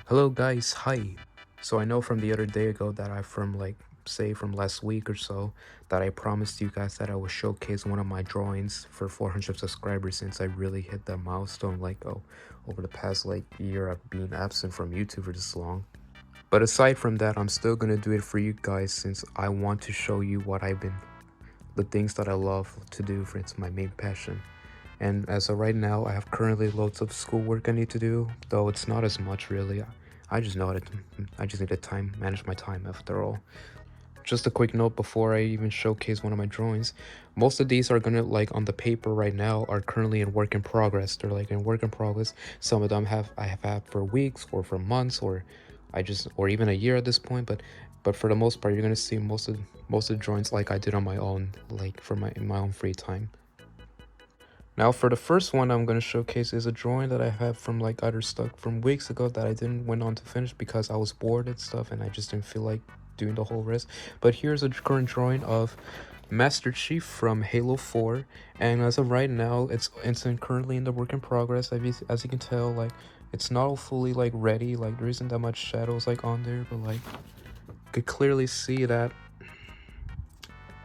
Hello guys, hi. So I know from the other day ago that from last week or so that I promised you guys that I would showcase one of my drawings for 400 subscribers since I really hit that milestone over the past year of being absent from YouTube for this long. But aside from that, I'm still gonna do it for you guys since I want to show you the things that I love to do, for it's my main passion. And as of right now, I have currently loads of schoolwork I need to do, though it's not as much really. I just know that I just need to manage my time after all. Just a quick note before I even showcase one of my drawings. Most of these are gonna on the paper right now are currently in work in progress. They're like in work in progress. Some of them I have had for weeks or for months or even a year at this point, but for the most part you're gonna see most of the drawings like I did on my own, in my own free time. Now for the first one I'm going to showcase is a drawing that I have from either stuck from weeks ago that I didn't went on to finish because I was bored and stuff and I just didn't feel like doing the whole rest. But here's a current drawing of Master Chief from Halo 4, and as of right now currently in the work in progress. As you can tell, it's not fully ready, there isn't that much shadows on there, but you could clearly see that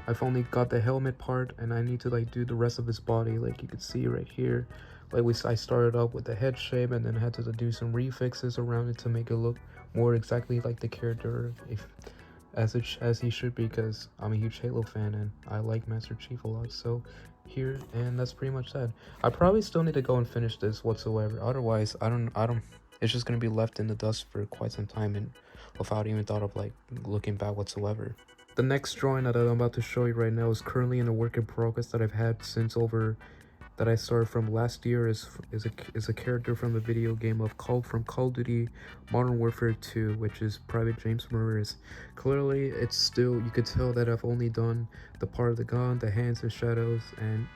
I've only got the helmet part and I need to do the rest of his body. Like you can see right here, I started up with the head shape and then had to do some refixes around it to make it look more exactly like the character as he should be, because I'm a huge Halo fan and I like Master Chief a lot. So here, and that's pretty much that. I probably still need to go and finish this whatsoever. Otherwise, I don't it's just gonna be left in the dust for quite some time and without even thought of looking back whatsoever. The next drawing that I'm about to show you right now is currently in a work in progress that I've had since over that I started from last year. Is a character from the video game of Call of Duty Modern Warfare 2, which is Private James Murray's. Clearly, it's still, you could tell that I've only done the part of the gun, the hands and shadows, and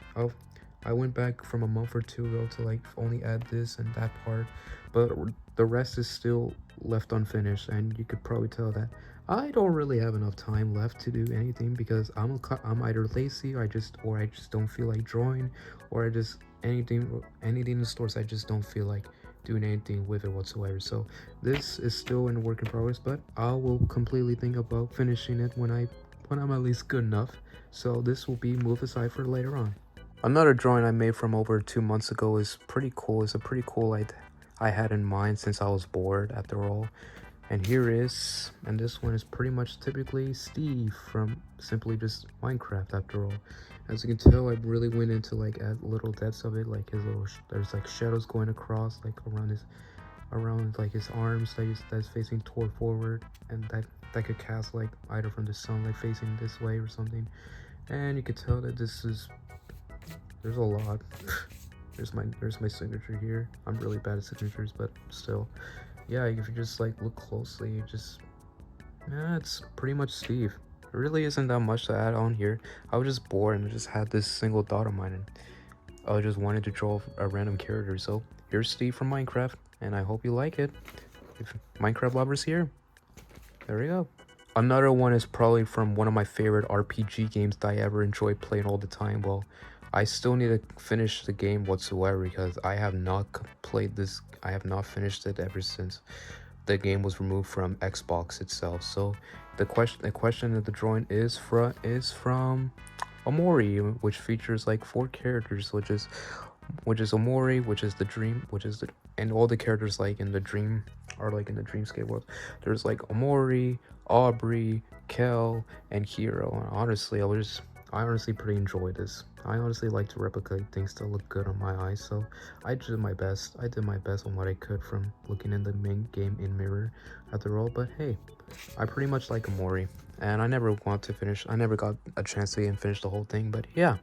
I went back from a month or two ago to only add this and that part, but the rest is still left unfinished, and you could probably tell that I don't really have enough time left to do anything because I'm either lazy or I just don't feel like drawing, or I just anything in the stores I just don't feel like doing anything with it whatsoever. So this is still in work in progress, but I will completely think about finishing it when I'm at least good enough. So this will be moved aside for later on. Another drawing I made from over 2 months ago is pretty cool. It's a pretty cool I had in mind since I was bored after all. And this one is pretty much typically Steve from simply just Minecraft after all. As you can tell, I really went into at little depths of it, there's shadows going across around his arms that's facing toward forward, and that could cast either from the sun facing this way or something. And you could tell that there's a lot. there's my signature here. I'm really bad at signatures, but still. Yeah, if you just look closely, yeah, it's pretty much Steve. There really isn't that much to add on here. I was just bored and I just had this single thought of mine, and I just wanted to draw a random character. So here's Steve from Minecraft, and I hope you like it. If Minecraft lovers here, there we go. Another one is probably from one of my favorite RPG games that I ever enjoyed playing all the time. Well, I still need to finish the game whatsoever because I have not finished it ever since the game was removed from Xbox itself. So the question of the drawing is from Omori, which features 4 characters, which is Omori, which is the dream, and all the characters in the dream are in the dreamscape world. There's Omori, Aubrey, Kel, and Hiro. And honestly, I honestly pretty enjoy this. I honestly like to replicate things that look good on my eyes, so I did my best. I did my best on what I could from looking in the main game in mirror after all. But hey, I pretty much like Omori, and I never got a chance to even finish the whole thing. But yeah,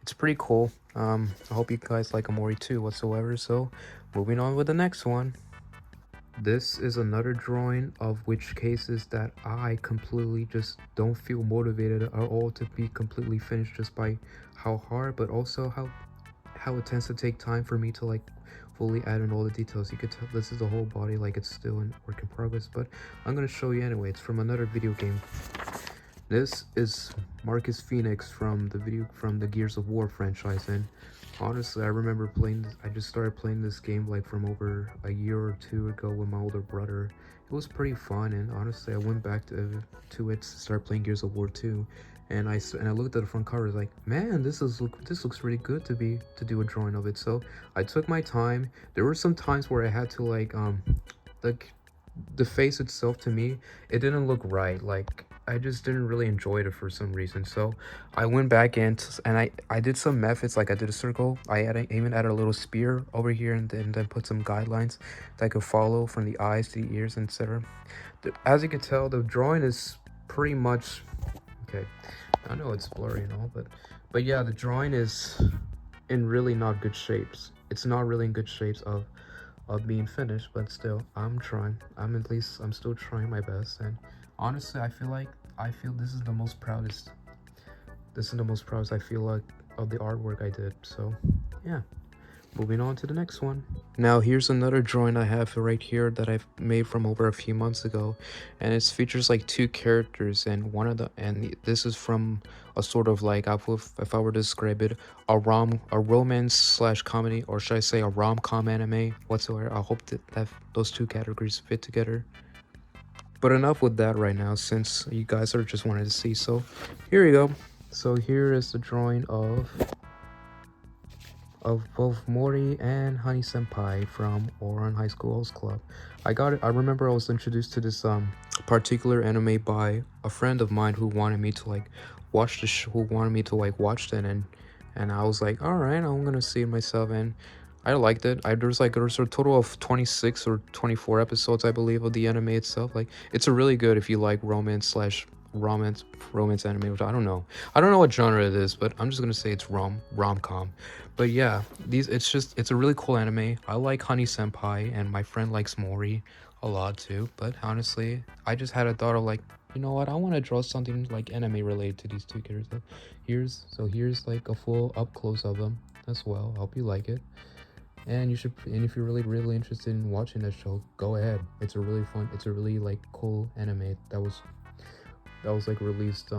it's pretty cool. I hope you guys like Omori too whatsoever. So moving on with the next one. This is another drawing of which cases that I completely just don't feel motivated at all to be completely finished, just by how hard, but also how it tends to take time for me to fully add in all the details. You could tell this is the whole body, it's still in work in progress, but I'm gonna show you anyway. It's from another video game. This is Marcus Phoenix from the Gears of War franchise, and Honestly, I remember playing I just started playing this game like from over a year or two ago with my older brother. It was pretty fun, and honestly, I went back to it to start playing Gears of War 2, and I looked at the front cover, like, man, this looks really good to do a drawing of it. So I took my time. There were some times where I had to like the face itself, to me, it didn't look right. Like, I just didn't really enjoy it for some reason. So I went back in and I did some methods. Like, I did a circle, even added a little spear over here, and then put some guidelines that I could follow from the eyes to the ears, etc. As you can tell, the drawing is pretty much okay. I know it's blurry and all, but yeah, the drawing is in really not good shapes. It's not really in good shapes of being finished, but still, I'm still trying my best. And honestly, I feel this is the most proudest I feel like of the artwork I did. So yeah, moving on to the next one. Now here's another drawing I have right here that I've made from over a few months ago, and it features like two characters, and this is from a sort of like, if I were to describe it, a romance slash comedy, or should I say a rom-com anime whatsoever. I hope that those two categories fit together. But enough with that right now, since you guys are just wanted to see. So here you go. So here is the drawing of both Mori and Honey Senpai from Ouran High School Host Club. I remember I was introduced to this particular anime by a friend of mine who wanted me to like watch watch it, and I was like, all right, I'm gonna see it myself, and I liked it. There's a total of 26 or 24 episodes, I believe, of the anime itself. Like, it's a really good if you like romance anime, which I don't know what genre it is, but I'm just gonna say it's rom-com. But yeah, it's a really cool anime. I like Honey Senpai, and my friend likes Mori a lot too. But honestly, I just had a thought of like, you know what, I want to draw something like anime related to these two characters. Here's like a full up close of them as well. I hope you like it. And if you're really interested in watching that show, go ahead. It's a really like cool anime that was like released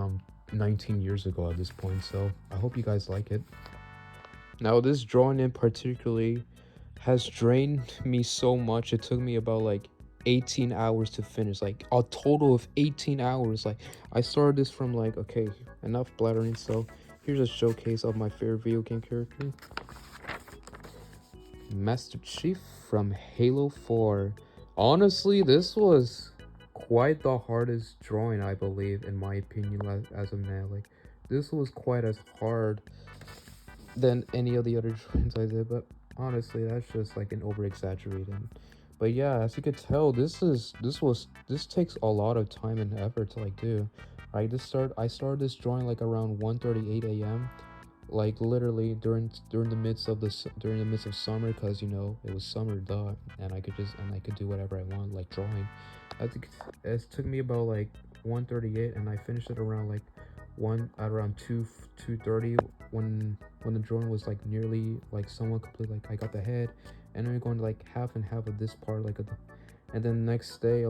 19 years ago at this point. So I hope you guys like it. Now, this drawing in particularly has drained me so much. It took me about like 18 hours to finish, like a total of 18 hours. Like, I started this from like, okay, enough blathering. So here's a showcase of my favorite video game character, Master Chief from Halo 4. Honestly, this was quite the hardest drawing, I believe, in my opinion, as of now. Like, this was quite as hard than any of the other drawings I did, but honestly, that's just like an over exaggerating. But yeah, as you could tell, this takes a lot of time and effort to like do. I started this drawing like around 1:38 a.m. like literally during the midst of summer, because it was summer, duh, and I could do whatever I want, like drawing. I think it took me about like 1:38, and I finished it around like at around 2:30, when the drawing was like nearly like somewhat complete. Like, I got the head, and then we're going to like half and half of this part, and then the next day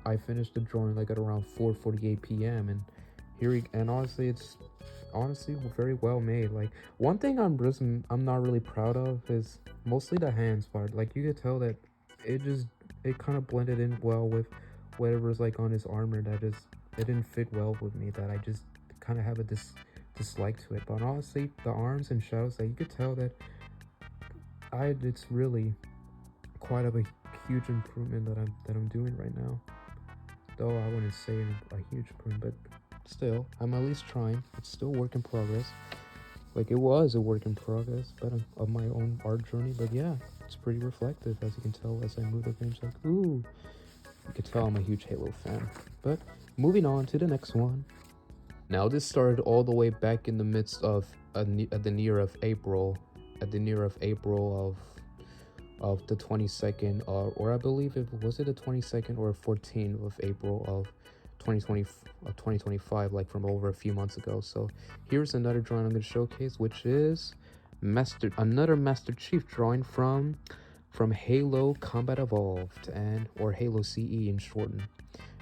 I finished the drawing like at around 4:48 p.m. and honestly, it's very well made. Like, one thing I'm not really proud of is mostly the hands part. Like, you could tell that it kind of blended in well with whatever's like on his armor. It didn't fit well with me, that I just kind of have a dislike to it. But honestly, the arms and shadows, like, you could tell that it's really quite of a huge improvement that I'm doing right now. Though I wouldn't say a huge improvement, but still, I'm at least trying. It's still a work in progress. Like, it was a work in progress, but of my own art journey. But yeah, it's pretty reflective, as you can tell as I move the page. Like, ooh, you can tell I'm a huge Halo fan. But moving on to the next one. Now, this started all the way back in the midst of at the near of April of the 22nd, or I believe it was the 22nd or 14th of April of 2025, like from over a few months ago. So here's another drawing I'm going to showcase, which is another Master Chief drawing from Halo Combat Evolved, or Halo CE in shorten.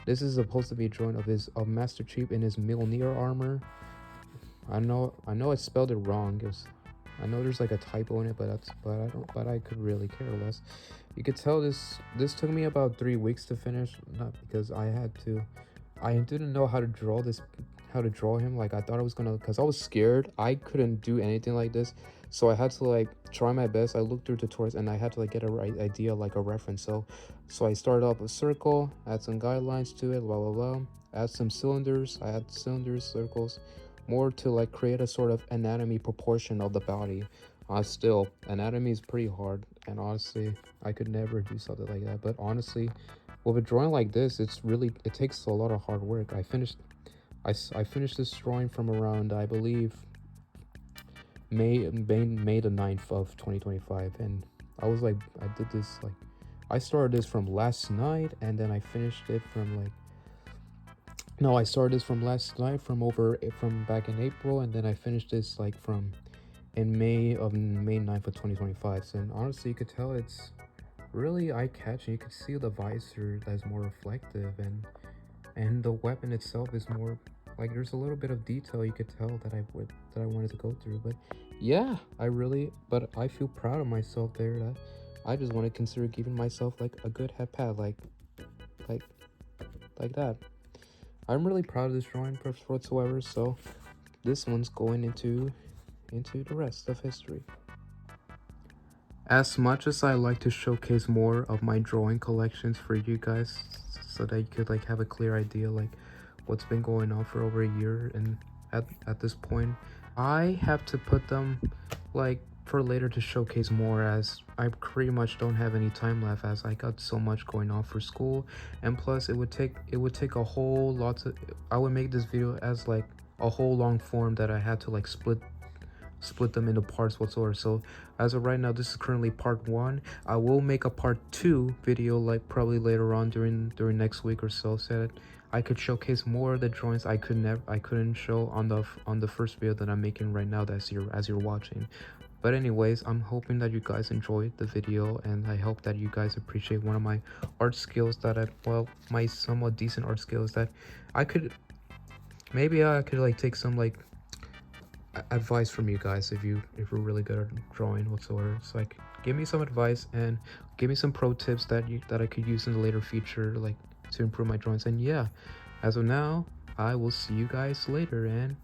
This is supposed to be a drawing of Master Chief in his Mjolnir armor. I know I spelled it wrong. I know there's like a typo in it, but I could really care less. You could tell this took me about 3 weeks to finish, not because I didn't know how to draw him. Like I thought I was gonna, because I was scared. I couldn't do anything like this, so I had to like try my best. I looked through tutorials and I had to like get a right idea, like a reference. So I started off a circle, add some guidelines to it, blah blah blah. Add some cylinders. I add cylinders, circles, more to like create a sort of anatomy proportion of the body. Still, anatomy is pretty hard, and honestly, I could never do something like that. But honestly, with a drawing like this, it takes a lot of hard work. I finished this drawing from around, I believe, May the 9th of 2025, and I was like, I started this from last night, and then I finished it from like, no, I started this from last night, from back in April, and then I finished this like from in May 9th of 2025. So, and honestly, you could tell it's really eye-catching. You could see the visor that's more reflective, and the weapon itself is more like, there's a little bit of detail you could tell that I wanted to go through. But yeah, but I feel proud of myself there, that I just want to consider giving myself like a good head pat, like like that. I'm really proud of this drawing whatsoever, so this one's going into the rest of history. As much as I like to showcase more of my drawing collections for you guys, so that you could like have a clear idea like what's been going on for over a year, and at this point, I have to put them like for later to showcase more, as I pretty much don't have any time left, as I got so much going on for school, and plus it would take a whole lot to, I would make this video as like a whole long form that I had to like split them into parts whatsoever. So as of right now, this is currently part 1. I will make a part 2 video like probably later on during next week or so that I could showcase more of the drawings I couldn't show on the first video that I'm making right now, as you're watching. But anyways, I'm hoping that you guys enjoyed the video, and I hope that you guys appreciate one of my art skills my somewhat decent art skills that I could like take some like advice from you guys if you're really good at drawing whatsoever. So like, give me some advice and give me some pro tips that I could use in the later future, like to improve my drawings. And yeah, as of now, I will see you guys later, and